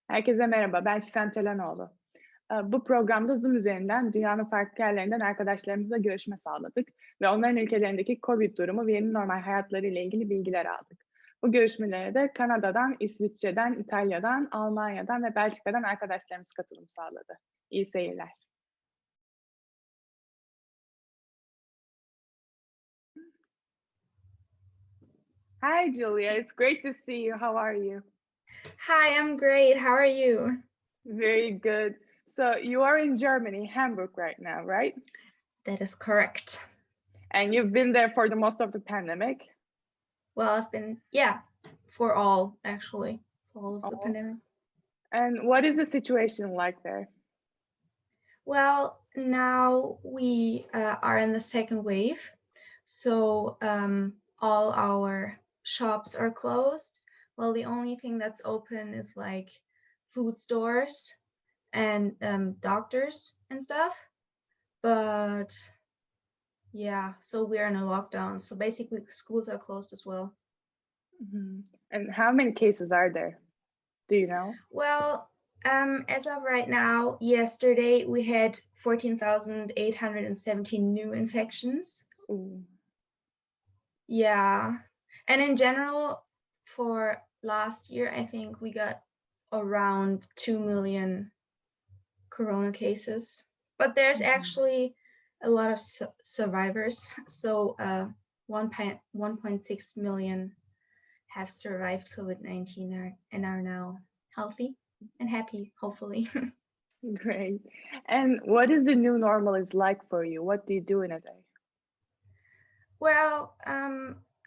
Herkese merhaba, ben Çiğdem Çelenoğlu. Bu programda Zoom üzerinden dünyanın farklı yerlerinden arkadaşlarımızla görüşme sağladık ve onların ülkelerindeki COVID durumu ve yeni normal hayatları ile ilgili bilgiler aldık. Bu görüşmelere de Kanada'dan, İsviçre'den, İtalya'dan, Almanya'dan ve Belçika'dan arkadaşlarımız katılım sağladı. İyi seyirler. Hi Julia, it's great to see you. How are you? Hi, I'm great. How are you? Very good. So you are in Germany, Hamburg right now, right? That is correct. And you've been there for the most of the pandemic. Well, I've been, for all, actually, for all of the pandemic. And what is the situation like there? Well, now we are in the second wave. So all our shops are closed. Well, the only thing that's open is like food stores and doctors and stuff. But yeah, so we're in a lockdown. So basically schools are closed as well. Mm-hmm. And how many cases are there? Do you know? Well, as of right now, yesterday we had 14,817 new infections. Ooh. Yeah. And in general, for last year, I think we got around 2 million corona cases. But there's actually a lot of survivors. So 1.6 million have survived COVID-19 and are now healthy and happy, hopefully. Great. And what is the new normal is like for you? What do you do in a day? Well,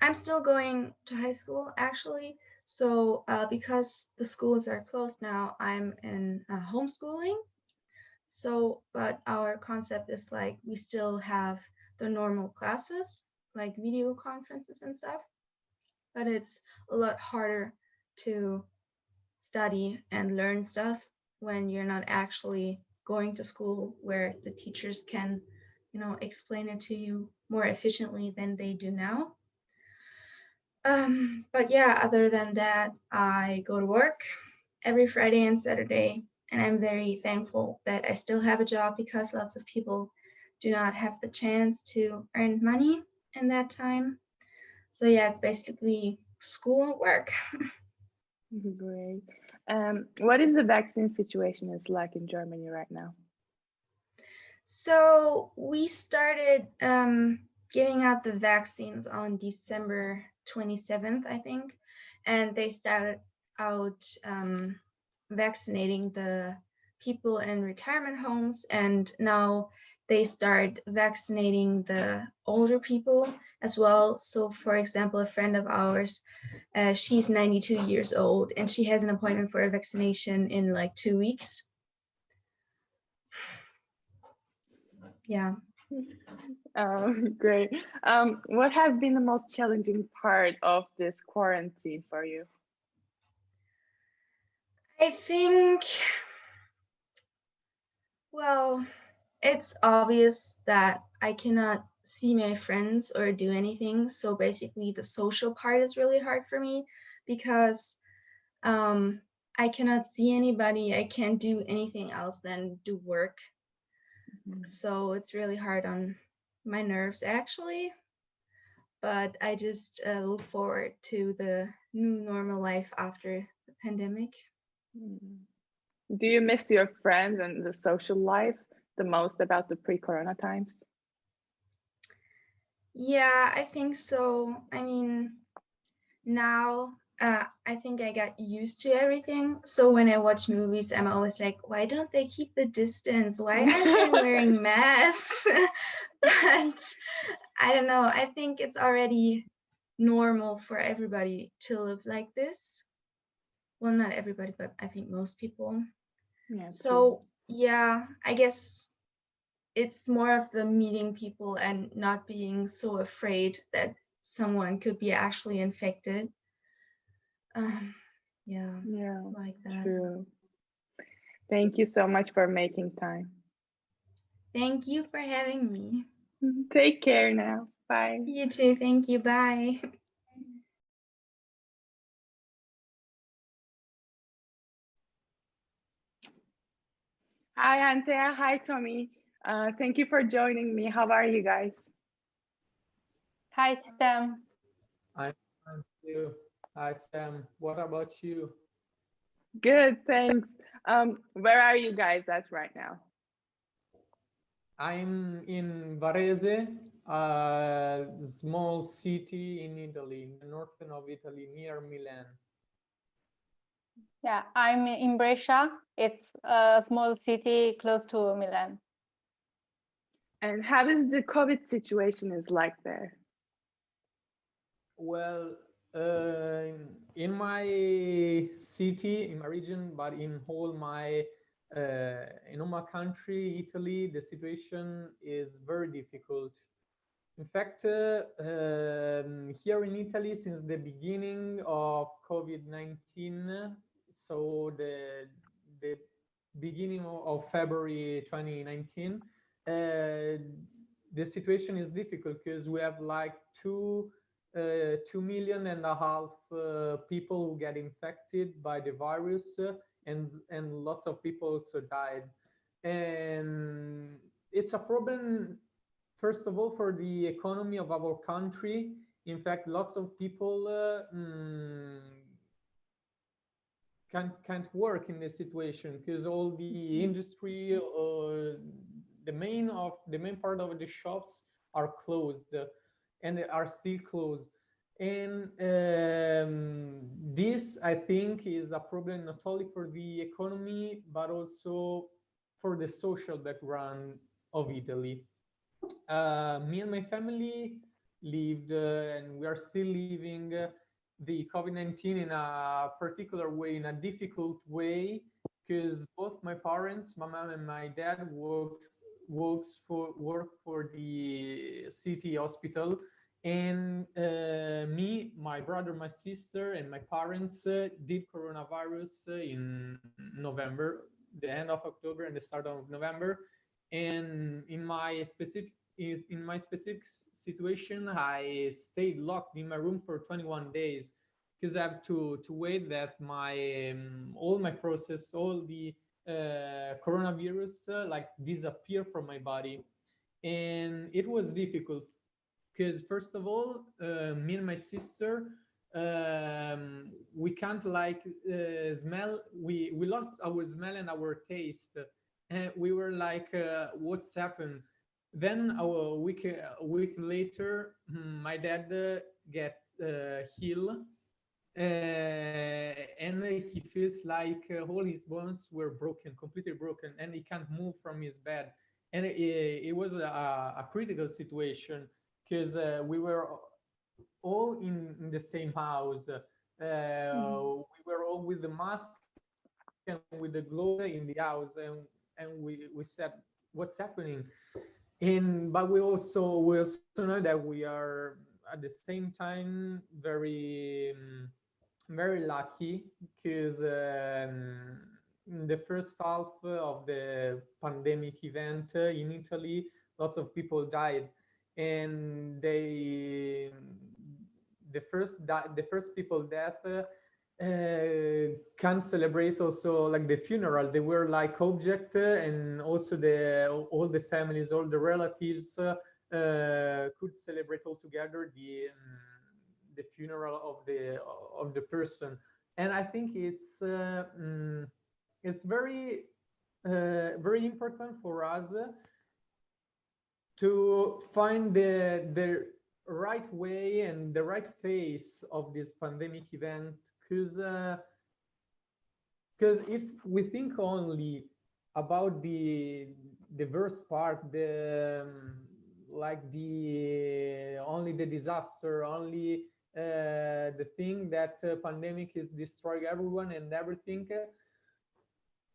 I'm still going to high school actually. So because the schools are closed now, I'm in homeschooling. So, but our concept is like we still have the normal classes, like video conferences and stuff, but it's a lot harder to study and learn stuff when you're not actually going to school where the teachers can, explain it to you more efficiently than they do now. But yeah, other than that, I go to work every Friday and Saturday, and I'm very thankful that I still have a job because lots of people do not have the chance to earn money in that time. So yeah, it's basically school and work. Great. What is the vaccine situation is like in Germany right now? So we started giving out the vaccines on December 27th, I think, and they started out vaccinating the people in retirement homes, and now they start vaccinating the older people as well. So for example, a friend of ours, she's 92 years old and she has an appointment for a vaccination in like 2 weeks. Yeah. Great. What has been the most challenging part of this quarantine for you? I think, well, it's obvious that I cannot see my friends or do anything. So basically the social part is really hard for me because I cannot see anybody. I can't do anything else than do work. So it's really hard on my nerves actually. But I just look forward to the new normal life after the pandemic. Do you miss your friends and the social life the most about the pre-corona times? Yeah, I think so. I mean, now I think I got used to everything. So when I watch movies, I'm always like, why don't they keep the distance? Why aren't they wearing masks? But I don't know. I think it's already normal for everybody to live like this. Well, not everybody, but I think most people. Yeah, so yeah, I guess it's more of the meeting people and not being so afraid that someone could be actually infected. Yeah, like that. True. Thank you so much for making time. Thank you for having me. Take care now. Bye. You too. Thank you. Bye. Hi, Antea. Hi, Tommy. Thank you for joining me. How are you guys? Hi, Sam. I'm fine too. Hi, Sam. What about you? Good, thanks. Where are you guys at right now? I'm in Varese, a small city in Italy, in the northern of Italy, near Milan. Yeah, I'm in Brescia. It's a small city close to Milan. And how is the COVID situation is like there? Well, in my city, in my region, but in all my country, Italy, the situation is very difficult. In fact, here in Italy, since the beginning of COVID-19, so the beginning of February 2019, the situation is difficult because we have like 2.5 million people who get infected by the virus, and lots of people also died, and it's a problem. First of all, for the economy of our country, in fact, lots of people can't work in this situation because all the industry, the main part of the shops are closed, and they are still closed. And this, I think, is a problem not only for the economy but also for the social background of Italy. Me and my family lived, and we are still living the COVID-19 in a particular way, in a difficult way, because both my parents, my mom and my dad, work for the city hospital, and me, my brother, my sister, and my parents did coronavirus in November, the end of October and the start of November. And in my specific situation, I stayed locked in my room for 21 days because I have to wait that my all my process, all the coronavirus like disappear from my body. And it was difficult because, first of all, me and my sister, we can't like smell. We lost our smell and our taste, and we were like, what's happened? Then a week later, my dad gets ill, and he feels like all his bones were broken, completely broken, and he can't move from his bed. And it was a critical situation because we were all in the same house. We were all with the mask and with the gloves in the house, and we said, "What's happening?" And but we also know that we are at the same time very lucky because in the first half of the pandemic event in Italy, lots of people died, and the first people death can celebrate also like the funeral. They were like object, and also the all the families, all the relatives could celebrate all together the funeral of the person. And I think it's very important for us to find the right way and the right face of this pandemic event, because if we think only about the worst part, the like the only the disaster, only the thing that pandemic is destroying everyone and everything,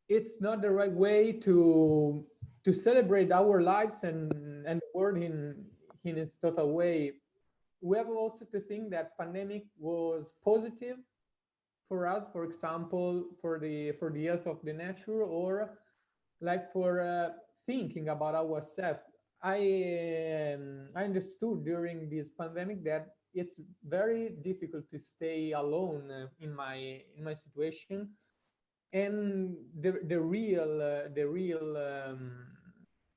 it's not the right way to celebrate our lives and the world in its total way. We have also to think that pandemic was positive for us, for example, for the health of the nature, or like for thinking about ourselves. I understood during this pandemic that it's very difficult to stay alone in my situation, and the real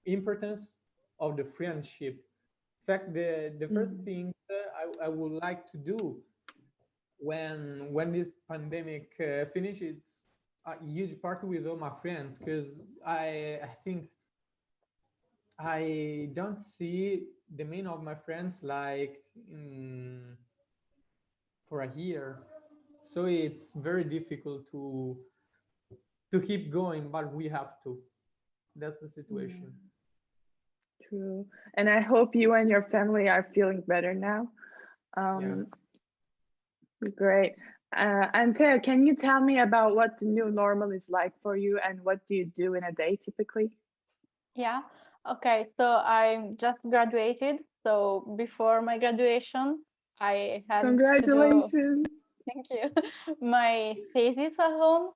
importance of the friendship. In fact, the first thing I would like to do when this pandemic finishes, it's a huge party with all my friends, because I think I don't see the main of my friends like for a year, so it's very difficult to keep going, but we have to. That's the situation. True. And I hope you and your family are feeling better now. Yeah. Great. Antea, can you tell me about what the new normal is like for you, and what do you do in a day typically? Yeah. Okay. So I just graduated. So before my graduation, I had to do, Congratulations. thank you, my thesis at home,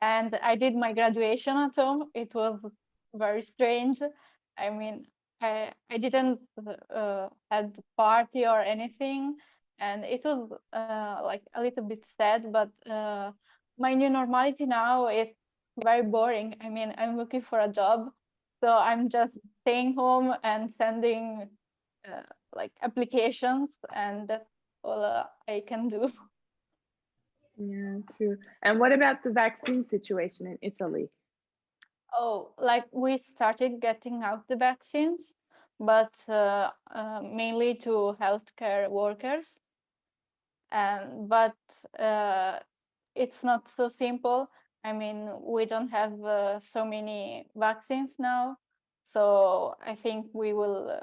and I did my graduation at home. It was very strange. I mean, I didn't had party or anything, and it was like a little bit sad. But my new normality now, it's very boring. I mean, I'm looking for a job, so I'm just staying home and sending like applications, and that's all I can do. Yeah, true. And what about the vaccine situation in Italy? Oh, like we started getting out the vaccines, but mainly to healthcare workers. But it's not so simple. I mean, we don't have so many vaccines now, so I think we will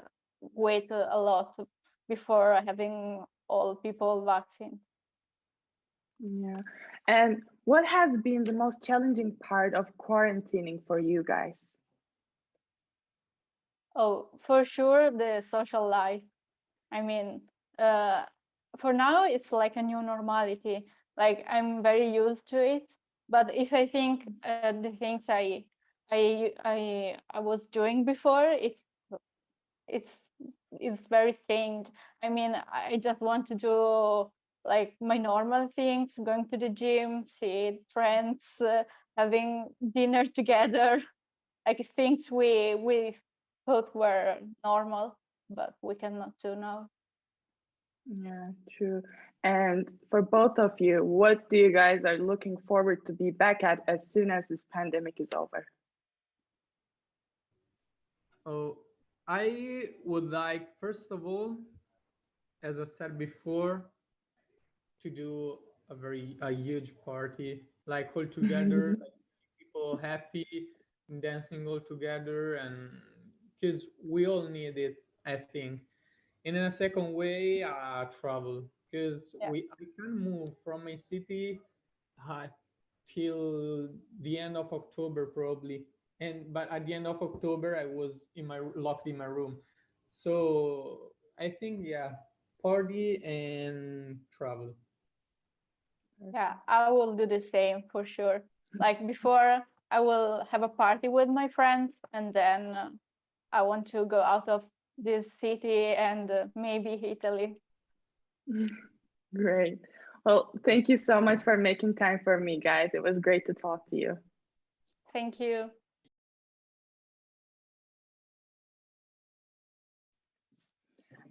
wait a lot before having all people vaccine. Yeah. And what has been the most challenging part of quarantining for you guys? Oh, for sure, the social life. I mean, for now, it's like a new normality. Like I'm very used to it. But if I think the things I was doing before, it's it's very strange. I mean, I just want to do like my normal things, going to the gym, see friends, having dinner together, like things we thought were normal, but we cannot do now. Yeah, true. And for both of you, what do you guys are looking forward to be back at as soon as this pandemic is over? Oh, I would like, first of all, as I said before, to do a huge party, like all together, like people happy, dancing all together, and because we all need it, I think. And in a second way, travel, because Yeah. I can move from my city uh, till the end of October probably. And but at the end of October, I was locked in my room. So I think, yeah, party and travel. Yeah, I will do the same for sure. Like before, I will have a party with my friends, and then I want to go out of this city and maybe Italy. Great. Well, thank you so much for making time for me, guys. It was great to talk to you. Thank you.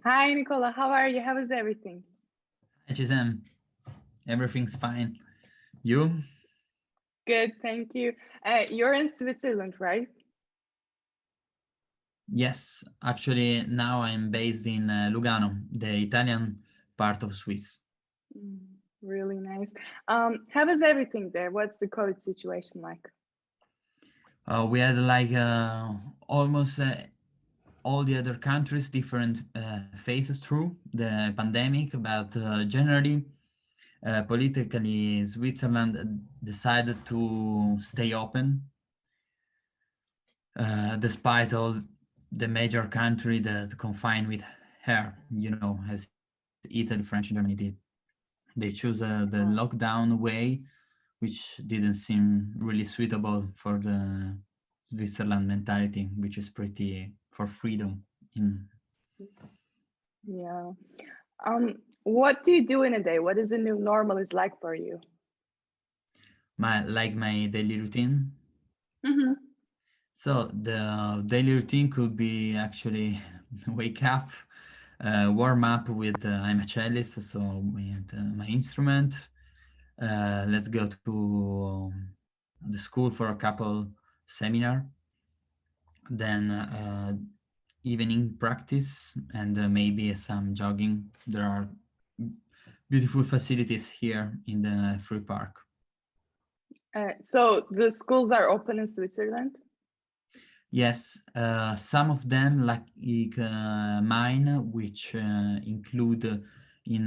Hi, Nicola. How are you? How is everything? Hi, Chisem. Everything's fine. You? Good, thank you. You're in Switzerland, right? Yes, actually, now I'm based in Lugano, the Italian part of Swiss. Really nice. How is everything there? What's the COVID situation like? We had like almost all the other countries different phases through the pandemic, but generally, politically, Switzerland decided to stay open despite all the major country that confine with her, as Italy, France, and Germany did. They chose the lockdown way, which didn't seem really suitable for the Switzerland mentality, which is pretty for freedom. Yeah. What do you do in a day? What is the new normal is like for you? my daily routine. Mm-hmm. So the daily routine could be actually wake up, warm up with I'm a cellist, so with my instrument. Let's go to the school for a couple seminar. Then evening practice and maybe some jogging. There are beautiful facilities here in the free park. So the schools are open in Switzerland? Yes, some of them, like mine, which include in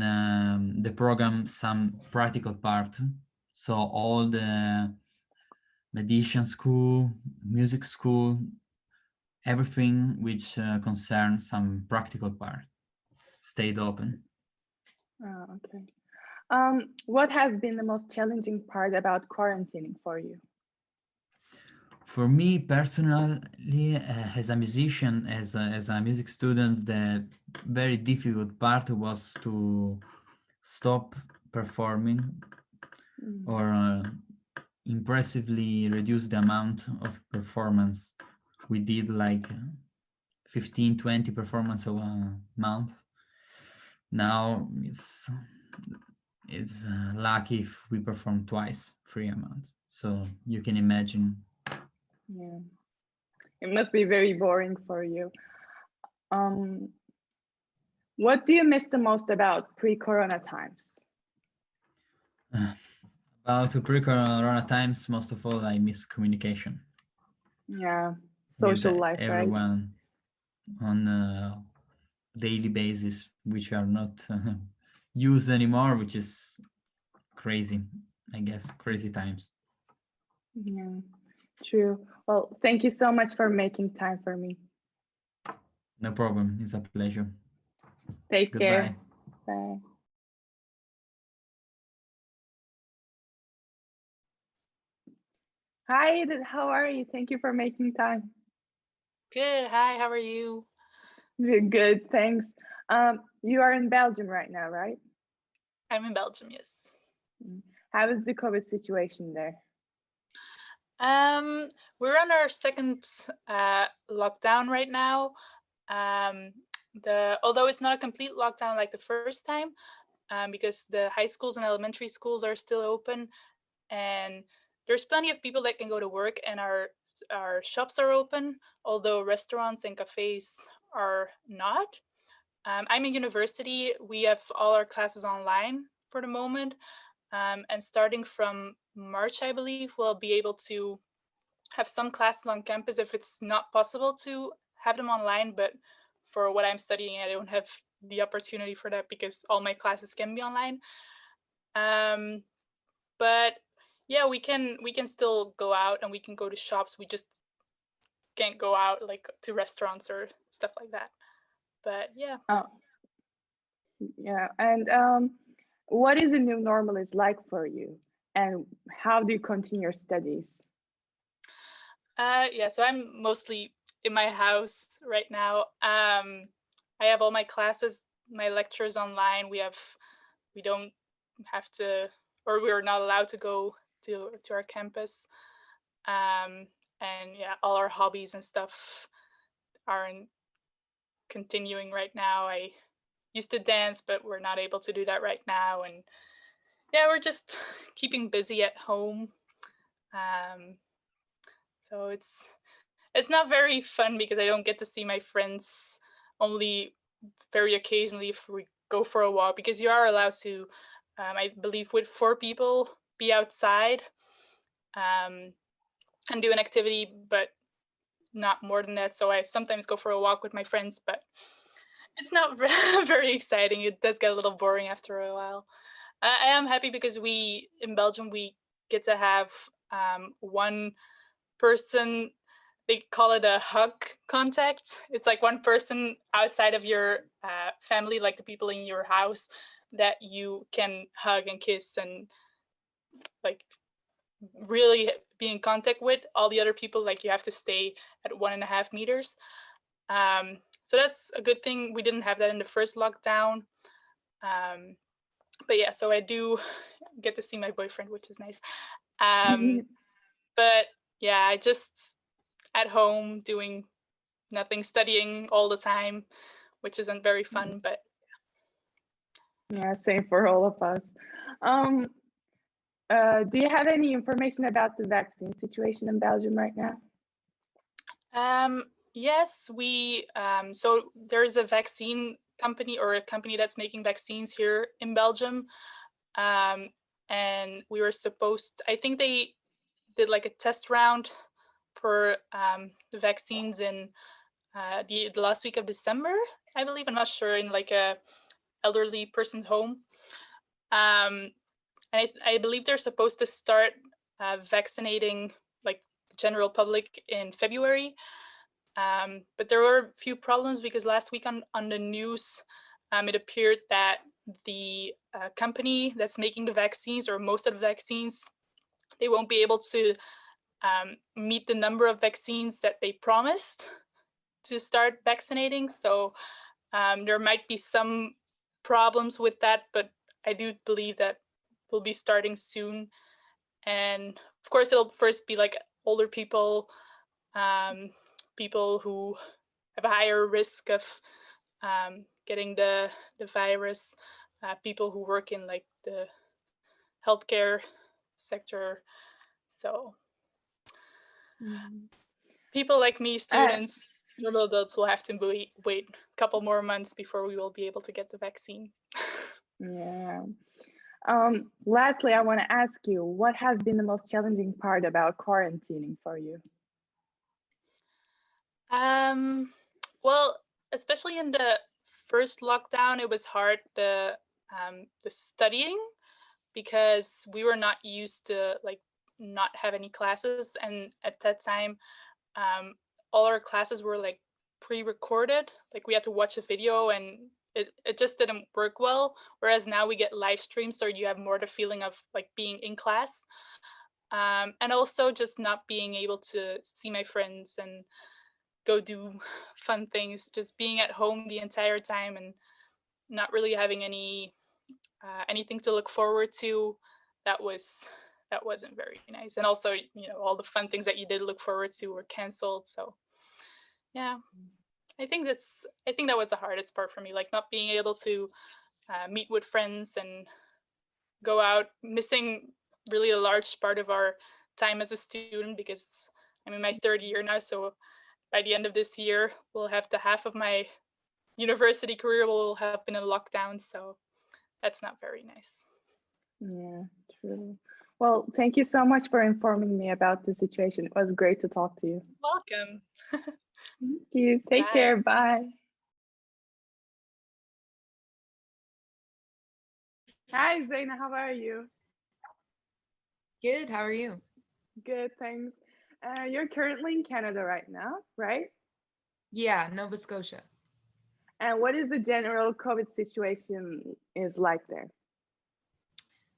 the program some practical part. So all the meditation school, music school, everything which concerns some practical part stayed open. Oh, okay. What has been the most challenging part about quarantining for you? For me personally, as a musician, as a music student, the very difficult part was to stop performing Mm. or impressively reduce the amount of performance. We did like 15, 20 performance a month. Now it's lucky if we perform twice, 3 a month. So you can imagine. Yeah, it must be very boring for you. What do you miss the most about pre-corona times? About pre-corona times, most of all, I miss communication Yeah, with social life, right? everyone on a daily basis, which are not used anymore, which is crazy, I guess, crazy times. Yeah, true. Well, thank you so much for making time for me. No problem. It's a pleasure. Take Goodbye. care. Bye. Hi, Edith, how are you? Thank you for making time. Good. Hi, how are you? Good, thanks. You are in Belgium right now, right? I'm in Belgium, yes. How is the COVID situation there? We're on our second lockdown right now. Although it's not a complete lockdown like the first time, because the high schools and elementary schools are still open, and there's plenty of people that can go to work, and our shops are open, although restaurants and cafes are not. I'm in university. We have all our classes online for the moment. And starting from March, I believe, we'll be able to have some classes on campus if it's not possible to have them online. But for what I'm studying, I don't have the opportunity for that because all my classes can be online. But yeah, we can still go out and we can go to shops. We just can't go out like to restaurants or stuff like that. But yeah. Oh, yeah. And what is the new normal is like for you? And how do you continue your studies? Yeah, so I'm mostly in my house right now. I have all my classes, my lectures online. We don't have to, or we're not allowed to go to our campus. And yeah, all our hobbies and stuff aren't continuing right now. I used to dance, but we're not able to do that right now. And yeah, we're just keeping busy at home. So it's not very fun because I don't get to see my friends only very occasionally if we go for a walk, because you are allowed to, I believe, with 4 people be outside and do an activity, but not more than that. So I sometimes go for a walk with my friends, but it's not very exciting. It does get a little boring after a while. I am happy because we in Belgium we get to have one person. They call it a hug contact. It's like one person outside of your family, like the people in your house, that you can hug and kiss and like really be in contact with. All the other people, like you have to stay at 1.5 meters. So that's a good thing. We didn't have that in the first lockdown. But yeah, so I do get to see my boyfriend, which is nice. But yeah, I just at home doing nothing, studying all the time, which isn't very fun, but Yeah, same for all of us. Do you have any information about the vaccine situation in Belgium right now? yes, we so there's a vaccine company or a company that's making vaccines here in Belgium. And we were supposed, I think they did like a test round for the vaccines in the last week of December, I believe. I'm not sure, in like a elderly person's home. And I believe they're supposed to start vaccinating like the general public in February. But there were a few problems because last week on the news, it appeared that the company that's making the vaccines, or most of the vaccines, they won't be able to meet the number of vaccines that they promised to start vaccinating. So there might be some problems with that, but I do believe that we'll be starting soon. And of course, it'll first be like older people, people who have a higher risk of getting the virus, people who work in like the healthcare sector. So people like me, students, normal adults, will have to wait a couple more months before we will be able to get the vaccine. Yeah. Lastly, I want to ask you, what has been the most challenging part about quarantining for you? Well, especially in the first lockdown, it was hard, the studying, because we were not used to like not have any classes, and at that time all our classes were like pre-recorded, like we had to watch a video, and it just didn't work well. Whereas now we get live streams, so you have more the feeling of like being in class. And also just not being able to see my friends and go do fun things, just being at home the entire time and not really having anything to look forward to. That wasn't very nice. And also, all the fun things that you did look forward to were canceled. So yeah, I think that was the hardest part for me, like not being able to meet with friends and go out, missing really a large part of our time as a student, because I'm in my third year now. So by the end of this year, we'll have the half of my university career will have been in lockdown. So that's not very nice. Yeah, true. Well, thank you so much for informing me about the situation. It was great to talk to you. Welcome. Thank you. Take Bye. care. Bye. Hi, Zaina. How are you? Good. How are you? Good, thanks. You're currently in Canada right now, right? Yeah, Nova Scotia. And what is the general COVID situation is like there?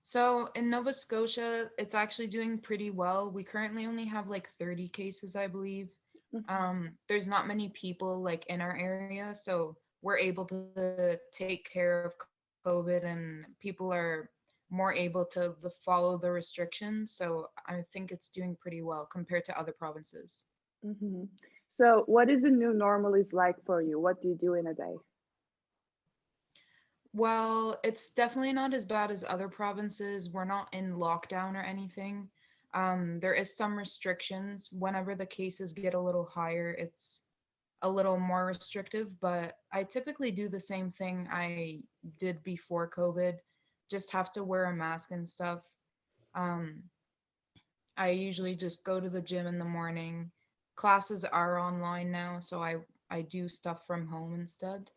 So in Nova Scotia, it's actually doing pretty well. We currently only have like 30 cases, I believe. There's not many people like in our area, so we're able to take care of COVID, and people are more able to follow the restrictions. So I think it's doing pretty well compared to other provinces. So what is the new normal is like for you? What do you do in a day? Well, it's definitely not as bad as other provinces. We're not in lockdown or anything. There is some restrictions. Whenever the cases get a little higher, it's a little more restrictive, but I typically do the same thing I did before COVID, just have to wear a mask and stuff. I usually just go to the gym in the morning. Classes are online now, so I do stuff from home instead.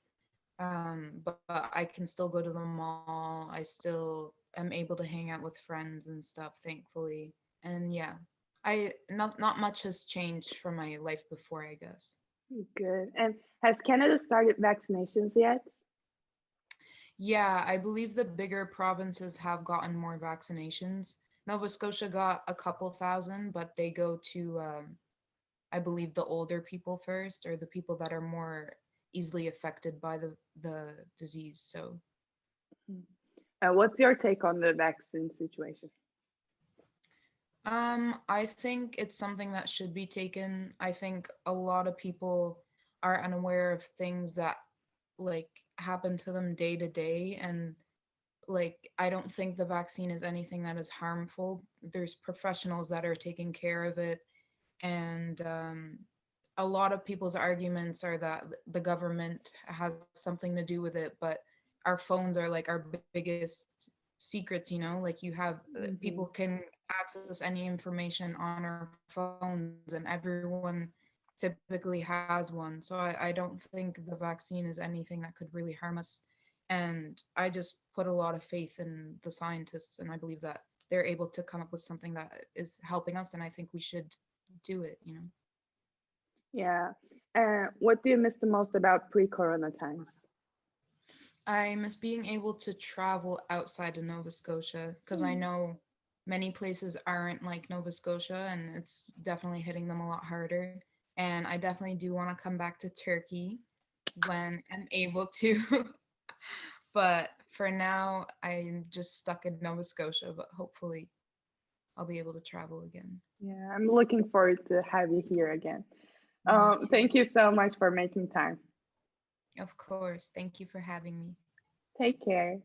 But I can still go to the mall. I still am able to hang out with friends and stuff, thankfully. And yeah, not much has changed from my life before, I guess. Good. And has Canada started vaccinations yet? Yeah, I believe the bigger provinces have gotten more vaccinations. Nova Scotia got a couple thousand, but they go to, I believe, the older people first, or the people that are more easily affected by the disease. So What's your take on the vaccine situation? I think it's something that should be taken. I think a lot of people are unaware of things that like happen to them day to day, and like I don't think the vaccine is anything that is harmful. There's professionals that are taking care of it, and a lot of people's arguments are that the government has something to do with it, but our phones are like our biggest secrets, you know, like you have people can access any information on our phones, and everyone typically has one. So I don't think the vaccine is anything that could really harm us. And I just put a lot of faith in the scientists, and I believe that they're able to come up with something that is helping us, and I think we should do it, you know. Yeah. What do you miss the most about pre-corona times? I miss being able to travel outside of Nova Scotia, because I know many places aren't like Nova Scotia, and it's definitely hitting them a lot harder. And I definitely do want to come back to Turkey when I'm able to. But for now, I'm just stuck in Nova Scotia, but hopefully I'll be able to travel again. Yeah, I'm looking forward to have you here again. Me too. Thank you so much for making time. Of course. Thank you for having me. Take care.